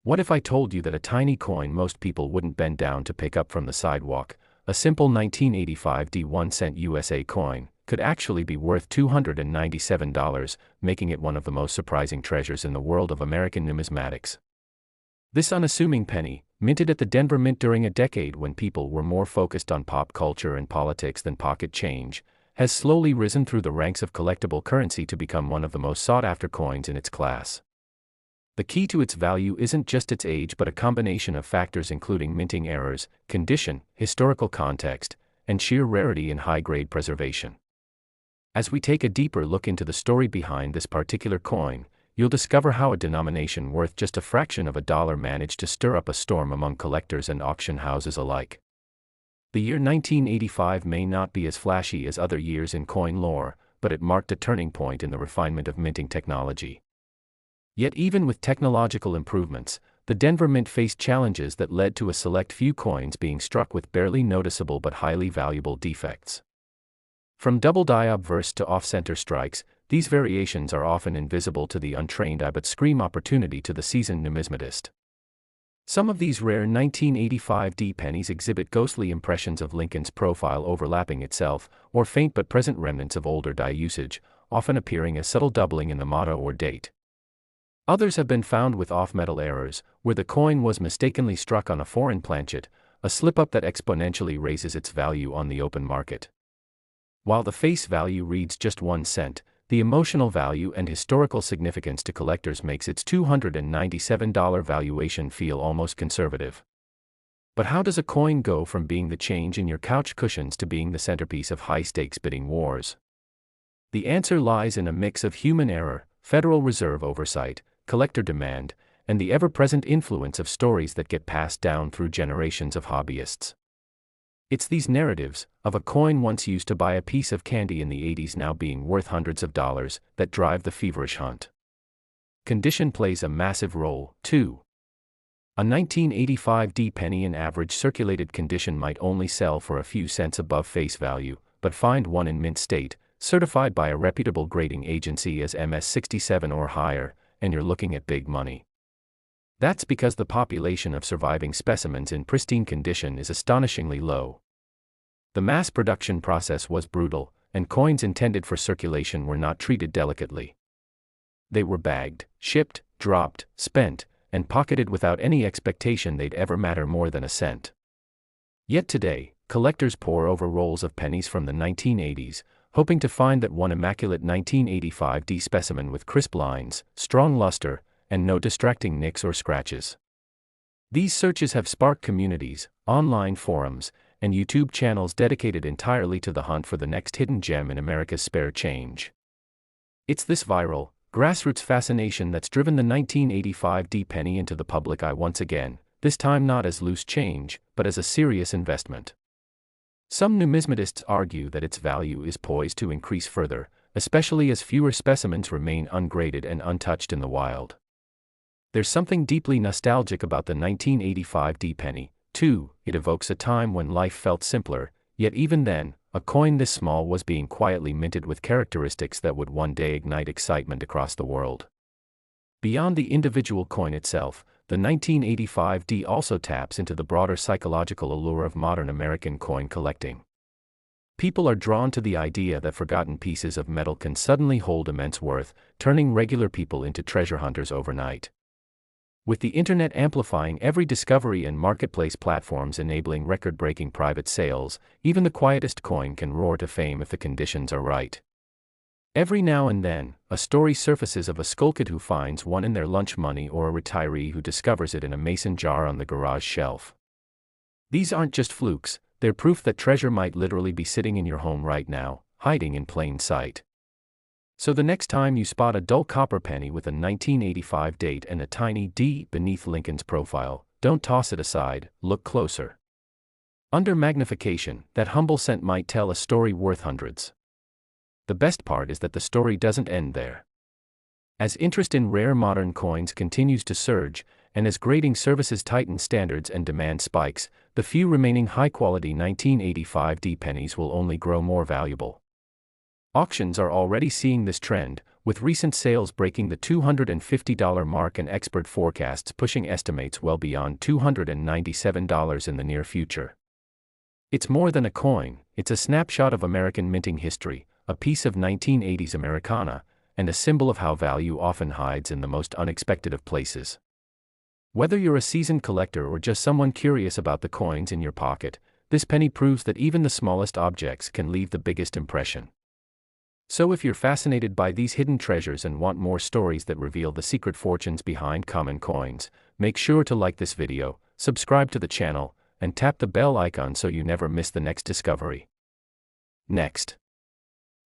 What if I told you that a tiny coin most people wouldn't bend down to pick up from the sidewalk, a simple 1985 1-cent USA coin, could actually be worth $297, making it one of the most surprising treasures in the world of American numismatics? This unassuming penny, minted at the Denver Mint during a decade when people were more focused on pop culture and politics than pocket change, has slowly risen through the ranks of collectible currency to become one of the most sought-after coins in its class. The key to its value isn't just its age but a combination of factors including minting errors, condition, historical context, and sheer rarity and high-grade preservation. As we take a deeper look into the story behind this particular coin, you'll discover how a denomination worth just a fraction of a dollar managed to stir up a storm among collectors and auction houses alike. The year 1985 may not be as flashy as other years in coin lore, but it marked a turning point in the refinement of minting technology. Yet even with technological improvements, the Denver Mint faced challenges that led to a select few coins being struck with barely noticeable but highly valuable defects. From double die obverse to off-center strikes, these variations are often invisible to the untrained eye but scream opportunity to the seasoned numismatist. Some of these rare 1985 D pennies exhibit ghostly impressions of Lincoln's profile overlapping itself, or faint but present remnants of older die usage, often appearing as subtle doubling in the motto or date. Others have been found with off-metal errors, where the coin was mistakenly struck on a foreign planchet, a slip-up that exponentially raises its value on the open market. While the face value reads just 1 cent, the emotional value and historical significance to collectors makes its $297 valuation feel almost conservative. But how does a coin go from being the change in your couch cushions to being the centerpiece of high-stakes bidding wars? The answer lies in a mix of human error, Federal Reserve oversight, collector demand, and the ever-present influence of stories that get passed down through generations of hobbyists. It's these narratives, of a coin once used to buy a piece of candy in the 80s now being worth hundreds of dollars, that drive the feverish hunt. Condition plays a massive role, too. A 1985 D penny in average circulated condition might only sell for a few cents above face value, but find one in mint state, certified by a reputable grading agency as MS67 or higher, and you're looking at big money. That's because the population of surviving specimens in pristine condition is astonishingly low. The mass production process was brutal, and coins intended for circulation were not treated delicately. They were bagged, shipped, dropped, spent, and pocketed without any expectation they'd ever matter more than a cent. Yet today, collectors pore over rolls of pennies from the 1980s, hoping to find that one immaculate 1985 D specimen with crisp lines, strong luster, and no distracting nicks or scratches. These searches have sparked communities, online forums, and YouTube channels dedicated entirely to the hunt for the next hidden gem in America's spare change. It's this viral, grassroots fascination that's driven the 1985 D penny into the public eye once again, this time not as loose change, but as a serious investment. Some numismatists argue that its value is poised to increase further, especially as fewer specimens remain ungraded and untouched in the wild. There's something deeply nostalgic about the 1985 D penny, too. It evokes a time when life felt simpler, yet even then, a coin this small was being quietly minted with characteristics that would one day ignite excitement across the world. Beyond the individual coin itself, the 1985 D also taps into the broader psychological allure of modern American coin collecting. People are drawn to the idea that forgotten pieces of metal can suddenly hold immense worth, turning regular people into treasure hunters overnight. With the internet amplifying every discovery and marketplace platforms enabling record-breaking private sales, even the quietest coin can roar to fame if the conditions are right. Every now and then, a story surfaces of a skullkid who finds one in their lunch money or a retiree who discovers it in a mason jar on the garage shelf. These aren't just flukes, they're proof that treasure might literally be sitting in your home right now, hiding in plain sight. So the next time you spot a dull copper penny with a 1985 date and a tiny D beneath Lincoln's profile, don't toss it aside, look closer. Under magnification, that humble cent might tell a story worth hundreds. The best part is that the story doesn't end there. As interest in rare modern coins continues to surge, and as grading services tighten standards and demand spikes, the few remaining high-quality 1985 D pennies will only grow more valuable. Auctions are already seeing this trend, with recent sales breaking the $250 mark and expert forecasts pushing estimates well beyond $297 in the near future. It's more than a coin, it's a snapshot of American minting history, a piece of 1980s Americana, and a symbol of how value often hides in the most unexpected of places. Whether you're a seasoned collector or just someone curious about the coins in your pocket, this penny proves that even the smallest objects can leave the biggest impression. So if you're fascinated by these hidden treasures and want more stories that reveal the secret fortunes behind common coins, make sure to like this video, subscribe to the channel, and tap the bell icon so you never miss the next discovery. Next.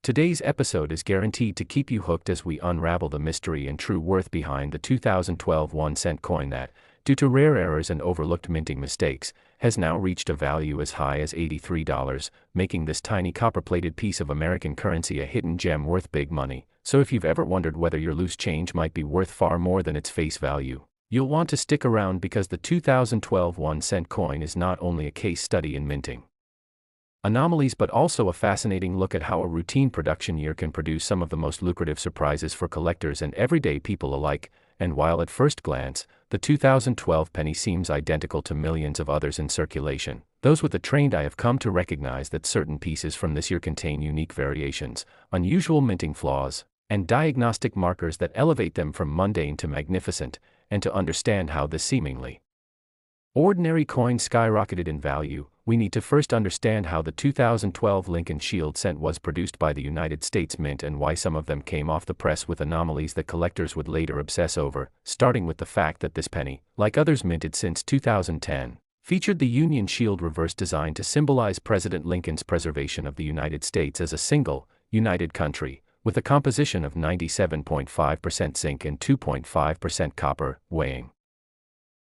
Today's episode is guaranteed to keep you hooked as we unravel the mystery and true worth behind the 2012 1-cent coin that, due to rare errors and overlooked minting mistakes, has now reached a value as high as $83, making this tiny copper-plated piece of American currency a hidden gem worth big money. So if you've ever wondered whether your loose change might be worth far more than its face value, you'll want to stick around because the 2012 1-cent coin is not only a case study in minting anomalies but also a fascinating look at how a routine production year can produce some of the most lucrative surprises for collectors and everyday people alike. And while at first glance, the 2012 penny seems identical to millions of others in circulation, those with a trained eye have come to recognize that certain pieces from this year contain unique variations, unusual minting flaws, and diagnostic markers that elevate them from mundane to magnificent. And to understand how this seemingly ordinary coin skyrocketed in value, we need to first understand how the 2012 Lincoln Shield cent was produced by the United States Mint and why some of them came off the press with anomalies that collectors would later obsess over, starting with the fact that this penny, like others minted since 2010, featured the Union Shield reverse design to symbolize President Lincoln's preservation of the United States as a single, united country, with a composition of 97.5% zinc and 2.5% copper, weighing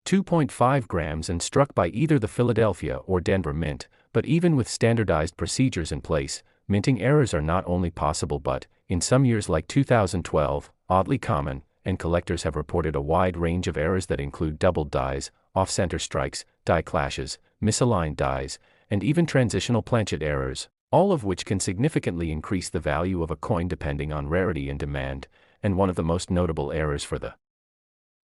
2.5 grams and struck by either the Philadelphia or Denver Mint. But even with standardized procedures in place, minting errors are not only possible but, in some years like 2012, oddly common, and collectors have reported a wide range of errors that include doubled dies, off-center strikes, die clashes, misaligned dies, and even transitional planchet errors, all of which can significantly increase the value of a coin depending on rarity and demand. And one of the most notable errors for the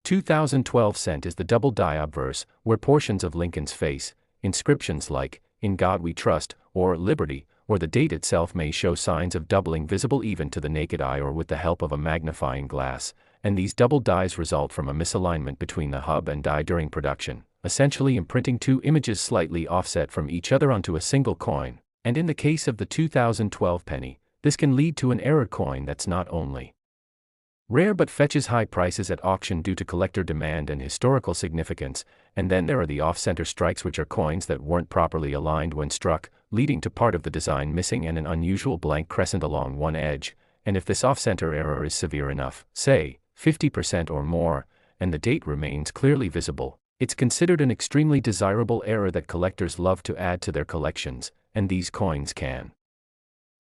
2012 cent is the double die obverse, where portions of Lincoln's face, inscriptions like, "In God We Trust," or "Liberty," or the date itself may show signs of doubling visible even to the naked eye or with the help of a magnifying glass, and these double dies result from a misalignment between the hub and die during production, essentially imprinting two images slightly offset from each other onto a single coin. And in the case of the 2012 penny, this can lead to an error coin that's not only rare but fetches high prices at auction due to collector demand and historical significance. And then there are the off-center strikes, which are coins that weren't properly aligned when struck, leading to part of the design missing and an unusual blank crescent along one edge. And if this off-center error is severe enough, say, 50% or more, and the date remains clearly visible, it's considered an extremely desirable error that collectors love to add to their collections, and these coins can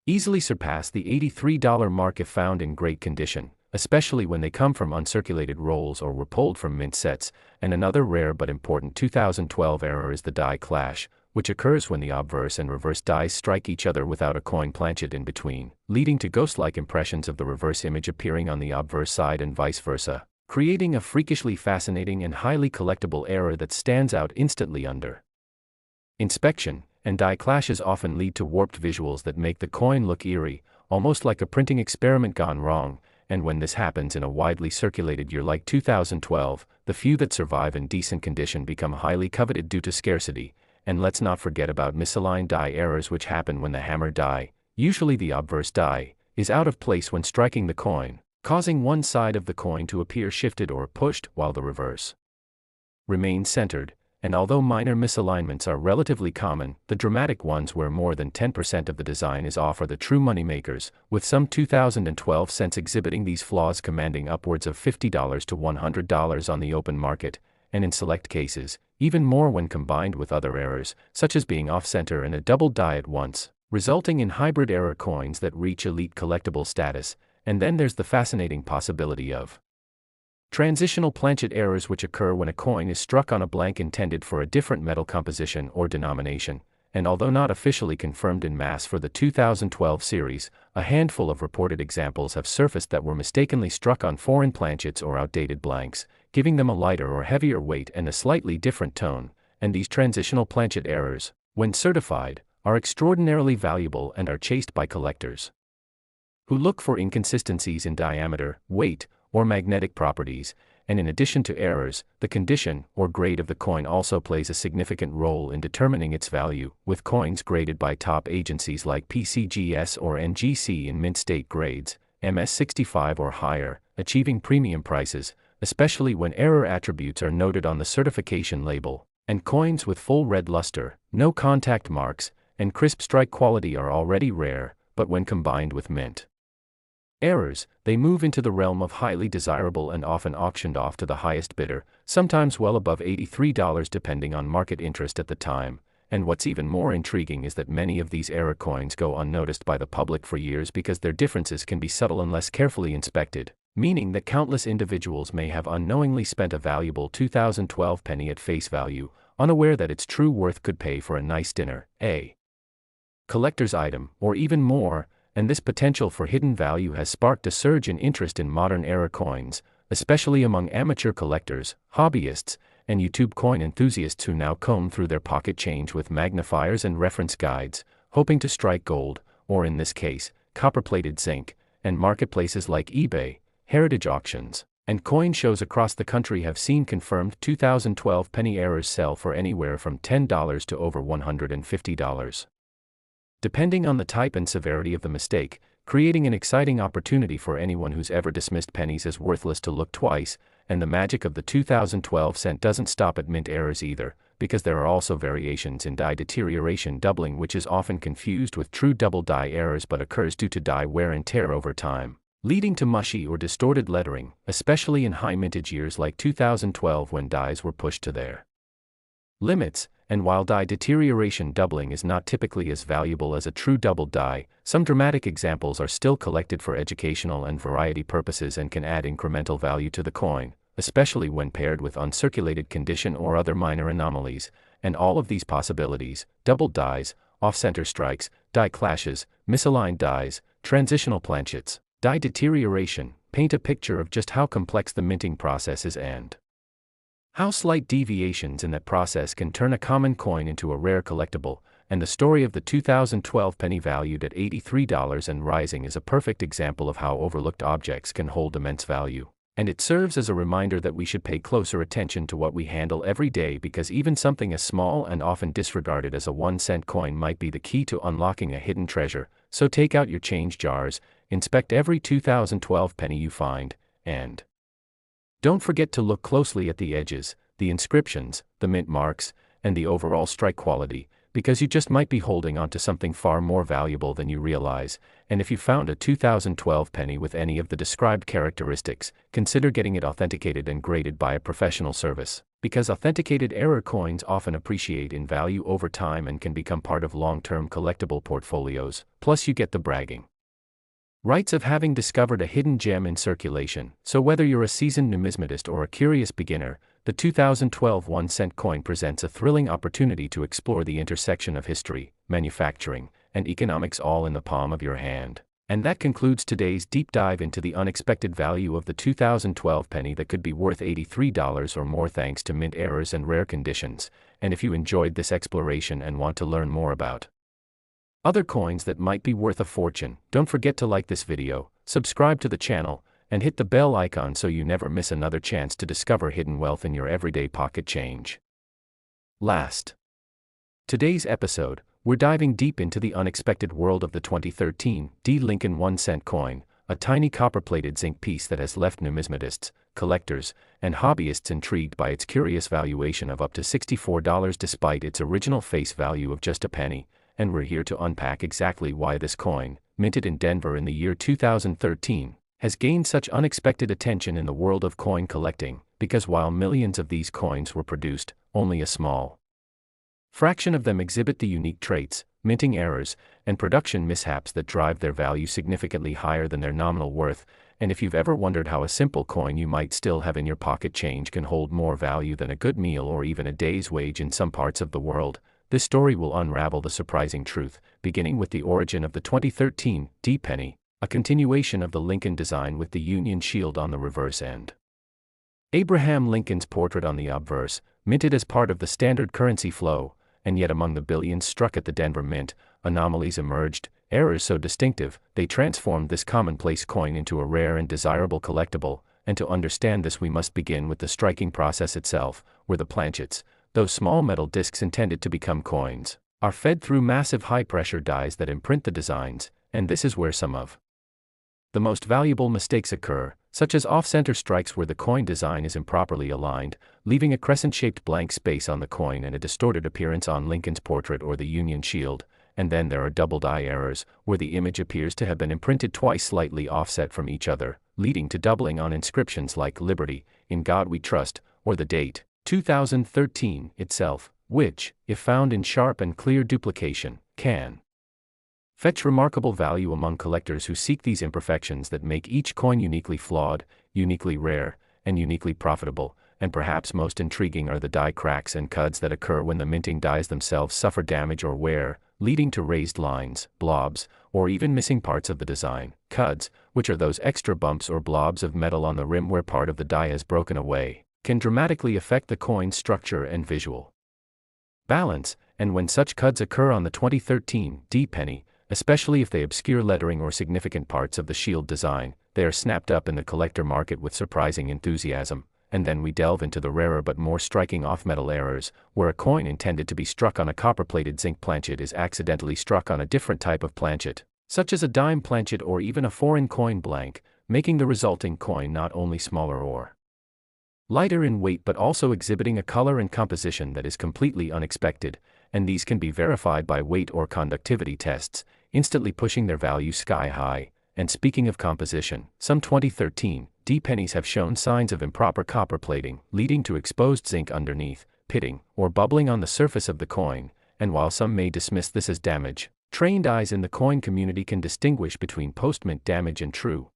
easily surpass the $83 mark if found in great condition, especially when they come from uncirculated rolls or were pulled from mint sets. And another rare but important 2012 error is the die clash, which occurs when the obverse and reverse dies strike each other without a coin planchet in between, leading to ghost-like impressions of the reverse image appearing on the obverse side and vice versa, creating a freakishly fascinating and highly collectible error that stands out instantly under inspection. And die clashes often lead to warped visuals that make the coin look eerie, almost like a printing experiment gone wrong. And when this happens in a widely circulated year like 2012, the few that survive in decent condition become highly coveted due to scarcity. And let's not forget about misaligned die errors, which happen when the hammer die, usually the obverse die, is out of place when striking the coin, causing one side of the coin to appear shifted or pushed while the reverse remains centered. And although minor misalignments are relatively common, the dramatic ones where more than 10% of the design is off are the true moneymakers, with some 2012 cents exhibiting these flaws commanding upwards of $50 to $100 on the open market, and in select cases, even more when combined with other errors, such as being off-center and a double die at once, resulting in hybrid error coins that reach elite collectible status. And then there's the fascinating possibility of transitional planchet errors, which occur when a coin is struck on a blank intended for a different metal composition or denomination. and although not officially confirmed in mass for the 2012 series, a handful of reported examples have surfaced that were mistakenly struck on foreign planchets or outdated blanks, giving them a lighter or heavier weight and a slightly different tone, and these transitional planchet errors, when certified, are extraordinarily valuable and are chased by collectors who look for inconsistencies in diameter, weight, or magnetic properties, and in addition to errors, the condition or grade of the coin also plays a significant role in determining its value, with coins graded by top agencies like PCGS or NGC in mint state grades, MS65 or higher, achieving premium prices, especially when error attributes are noted on the certification label, and coins with full red luster, no contact marks, and crisp strike quality are already rare, but when combined with mint errors, they move into the realm of highly desirable and often auctioned off to the highest bidder, sometimes well above $83 depending on market interest at the time. And what's even more intriguing is that many of these error coins go unnoticed by the public for years because their differences can be subtle unless carefully inspected, meaning that countless individuals may have unknowingly spent a valuable 2012 penny at face value, unaware that its true worth could pay for a nice dinner, a collector's item, or even more. And this potential for hidden value has sparked a surge in interest in modern era coins, especially among amateur collectors, hobbyists, and YouTube coin enthusiasts who now comb through their pocket change with magnifiers and reference guides, hoping to strike gold, or in this case, copper-plated zinc, and marketplaces like eBay, heritage auctions, and coin shows across the country have seen confirmed 2012 penny errors sell for anywhere from $10 to over $150. Depending on the type and severity of the mistake, creating an exciting opportunity for anyone who's ever dismissed pennies as worthless to look twice, and the magic of the 2012 cent doesn't stop at mint errors either, because there are also variations in die deterioration doubling, which is often confused with true double die errors but occurs due to die wear and tear over time, leading to mushy or distorted lettering, especially in high mintage years like 2012 when dies were pushed to their limits. And while die deterioration doubling is not typically as valuable as a true double die, some dramatic examples are still collected for educational and variety purposes and can add incremental value to the coin, especially when paired with uncirculated condition or other minor anomalies. And all of these possibilities, double dies, off-center strikes, die clashes, misaligned dies, transitional planchets, die deterioration, paint a picture of just how complex the minting process is and how slight deviations in that process can turn a common coin into a rare collectible. And the story of the 2012 penny valued at $83 and rising is a perfect example of how overlooked objects can hold immense value. And it serves as a reminder that we should pay closer attention to what we handle every day, because even something as small and often disregarded as a 1-cent coin might be the key to unlocking a hidden treasure. So take out your change jars, inspect every 2012 penny you find, and don't forget to look closely at the edges, the inscriptions, the mint marks, and the overall strike quality, because you just might be holding on to something far more valuable than you realize. And if you found a 2012 penny with any of the described characteristics, consider getting it authenticated and graded by a professional service, because authenticated error coins often appreciate in value over time and can become part of long-term collectible portfolios. Plus you get the bragging rights of having discovered a hidden gem in circulation. So whether you're a seasoned numismatist or a curious beginner, the 2012 1-cent coin presents a thrilling opportunity to explore the intersection of history, manufacturing, and economics all in the palm of your hand. And that concludes today's deep dive into the unexpected value of the 2012 penny that could be worth $83 or more thanks to mint errors and rare conditions. And if you enjoyed this exploration and want to learn more about other coins that might be worth a fortune, don't forget to like this video, subscribe to the channel, and hit the bell icon so you never miss another chance to discover hidden wealth in your everyday pocket change. Today's episode, we're diving deep into the unexpected world of the 2013 D. Lincoln 1-cent coin, a tiny copper-plated zinc piece that has left numismatists, collectors, and hobbyists intrigued by its curious valuation of up to $64 despite its original face value of just a penny. And we're here to unpack exactly why this coin, minted in Denver in the year 2013, has gained such unexpected attention in the world of coin collecting, because while millions of these coins were produced, only a small fraction of them exhibit the unique traits, minting errors, and production mishaps that drive their value significantly higher than their nominal worth. And if you've ever wondered how a simple coin you might still have in your pocket change can hold more value than a good meal or even a day's wage in some parts of the world, this story will unravel the surprising truth, beginning with the origin of the 2013 D penny, a continuation of the Lincoln design with the Union shield on the reverse end. Abraham Lincoln's portrait on the obverse, minted as part of the standard currency flow, and yet among the billions struck at the Denver Mint, anomalies emerged, errors so distinctive, they transformed this commonplace coin into a rare and desirable collectible, and to understand this we must begin with the striking process itself, where the planchets, those small metal discs intended to become coins, are fed through massive high-pressure dies that imprint the designs, and this is where some of the most valuable mistakes occur, such as off-center strikes where the coin design is improperly aligned, leaving a crescent-shaped blank space on the coin and a distorted appearance on Lincoln's portrait or the Union shield, and then there are double die errors, where the image appears to have been imprinted twice slightly offset from each other, leading to doubling on inscriptions like Liberty, In God We Trust, or the date, 2013 itself, which, if found in sharp and clear duplication, can fetch remarkable value among collectors who seek these imperfections that make each coin uniquely flawed, uniquely rare, and uniquely profitable, and perhaps most intriguing are the die cracks and cuds that occur when the minting dies themselves suffer damage or wear, leading to raised lines, blobs, or even missing parts of the design. Cuds, which are those extra bumps or blobs of metal on the rim where part of the die has broken away, can dramatically affect the coin's structure and visual balance, and when such cuds occur on the 2013 D penny, especially if they obscure lettering or significant parts of the shield design, they are snapped up in the collector market with surprising enthusiasm. And then we delve into the rarer but more striking off-metal errors, where a coin intended to be struck on a copper-plated zinc planchet is accidentally struck on a different type of planchet, such as a dime planchet or even a foreign coin blank, making the resulting coin not only smaller or lighter in weight but also exhibiting a color and composition that is completely unexpected, and these can be verified by weight or conductivity tests, instantly pushing their value sky high. And speaking of composition, some 2013 D pennies have shown signs of improper copper plating, leading to exposed zinc underneath, pitting, or bubbling on the surface of the coin, and while some may dismiss this as damage, trained eyes in the coin community can distinguish between post-mint damage and true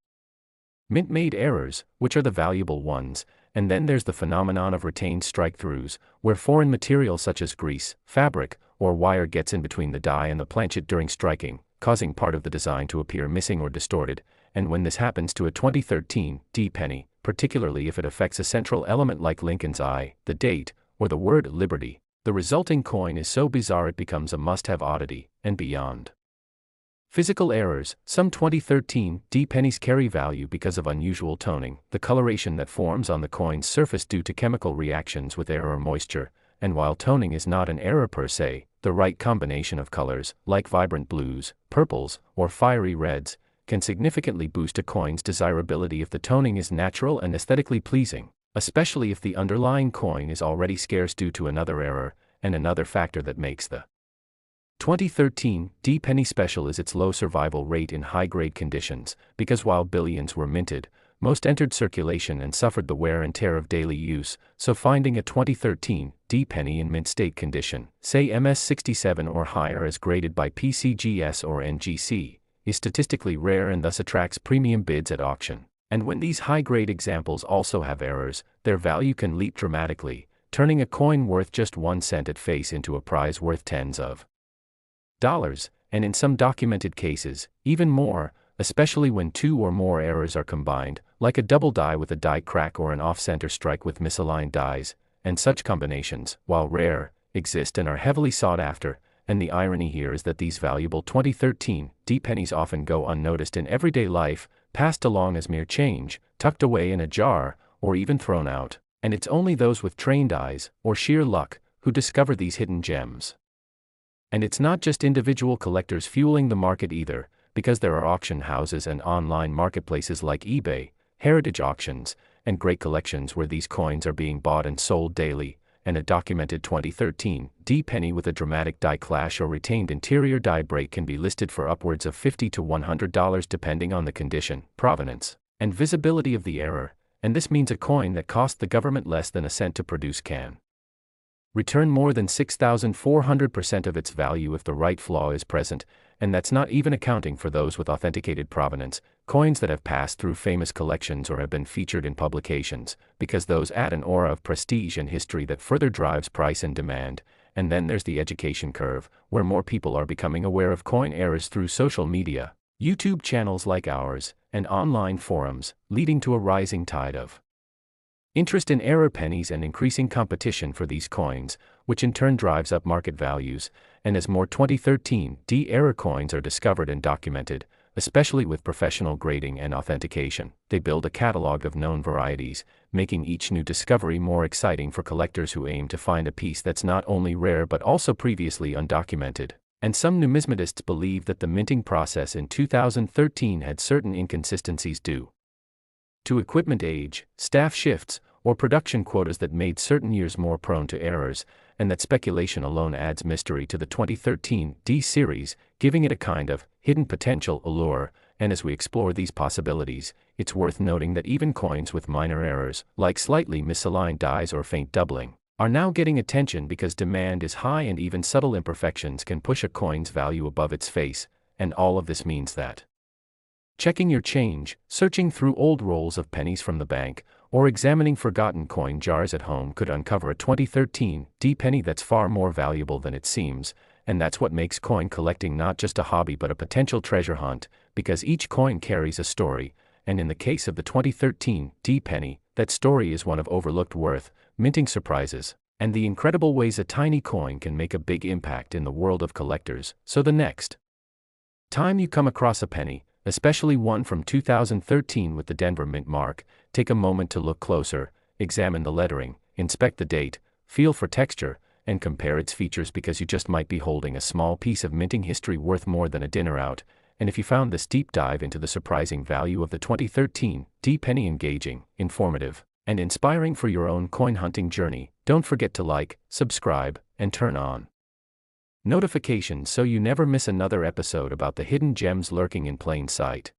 mint-made errors, which are the valuable ones. And then there's the phenomenon of retained strike-throughs, where foreign material such as grease, fabric, or wire gets in between the die and the planchet during striking, causing part of the design to appear missing or distorted. And when this happens to a 2013 D penny, particularly if it affects a central element like Lincoln's eye, the date, or the word Liberty, the resulting coin is so bizarre it becomes a must-have oddity, and beyond physical errors, some 2013 D pennies carry value because of unusual toning, the coloration that forms on the coin's surface due to chemical reactions with air or moisture, and while toning is not an error per se, the right combination of colors, like vibrant blues, purples, or fiery reds, can significantly boost a coin's desirability if the toning is natural and aesthetically pleasing, especially if the underlying coin is already scarce due to another error, and another factor that makes the 2013 D penny special is its low survival rate in high-grade conditions, because while billions were minted, most entered circulation and suffered the wear and tear of daily use, so finding a 2013 D penny in mint state condition, say MS67 or higher as graded by PCGS or NGC, is statistically rare and thus attracts premium bids at auction. And when these high-grade examples also have errors, their value can leap dramatically, turning a coin worth just 1 cent at face into a prize worth tens of dollars, and in some documented cases, even more, especially when 2 or more errors are combined, like a double die with a die crack or an off-center strike with misaligned dies, and such combinations, while rare, exist and are heavily sought after, and the irony here is that these valuable 2013 D pennies often go unnoticed in everyday life, passed along as mere change, tucked away in a jar, or even thrown out, and it's only those with trained eyes, or sheer luck, who discover these hidden gems. And it's not just individual collectors fueling the market either, because there are auction houses and online marketplaces like eBay, heritage auctions, and great collections where these coins are being bought and sold daily, and a documented 2013 D penny with a dramatic die clash or retained interior die break can be listed for upwards of $50 to $100 depending on the condition, provenance, and visibility of the error, and this means a coin that cost the government less than a cent to produce can return more than 6,400% of its value if the right flaw is present, and that's not even accounting for those with authenticated provenance, coins that have passed through famous collections or have been featured in publications, because those add an aura of prestige and history that further drives price and demand, And then there's the education curve, where more people are becoming aware of coin errors through social media, YouTube channels like ours, and online forums, leading to a rising tide of interest in error pennies and increasing competition for these coins, which in turn drives up market values. And as more 2013 D error coins are discovered and documented, especially with professional grading and authentication, they build a catalog of known varieties, making each new discovery more exciting for collectors who aim to find a piece that's not only rare but also previously undocumented. And some numismatists believe that the minting process in 2013 had certain inconsistencies due to equipment age, staff shifts, or production quotas that made certain years more prone to errors, and that speculation alone adds mystery to the 2013 D series, giving it a kind of hidden potential allure. And as we explore these possibilities, it's worth noting that even coins with minor errors, like slightly misaligned dies or faint doubling, are now getting attention because demand is high and even subtle imperfections can push a coin's value above its face. And all of this means that checking your change, searching through old rolls of pennies from the bank, or examining forgotten coin jars at home could uncover a 2013 D penny that's far more valuable than it seems. And that's what makes coin collecting not just a hobby but a potential treasure hunt, because each coin carries a story, and in the case of the 2013 D penny, that story is one of overlooked worth, minting surprises, and the incredible ways a tiny coin can make a big impact in the world of collectors. So the next time you come across a penny, especially one from 2013 with the Denver Mint mark, take a moment to look closer, examine the lettering, inspect the date, feel for texture, and compare its features, because you just might be holding a small piece of minting history worth more than a dinner out. And if you found this deep dive into the surprising value of the 2013 D penny engaging, informative, and inspiring for your own coin hunting journey, don't forget to like, subscribe, and turn on notifications so you never miss another episode about the hidden gems lurking in plain sight.